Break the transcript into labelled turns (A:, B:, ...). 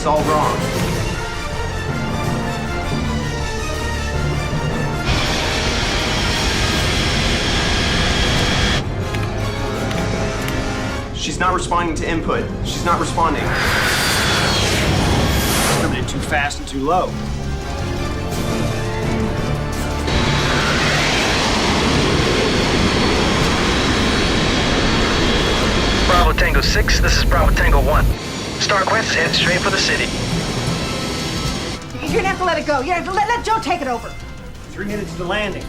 A: this all wrong. She's not responding to input. She's not responding.
B: Coming in too fast and too low.
C: Bravo Tango 6, this is Bravo Tango 1. Starquest is headed straight for the city.
D: You're gonna have to let it go. You're gonna have to let Joe take it over.
B: 3 minutes to landing.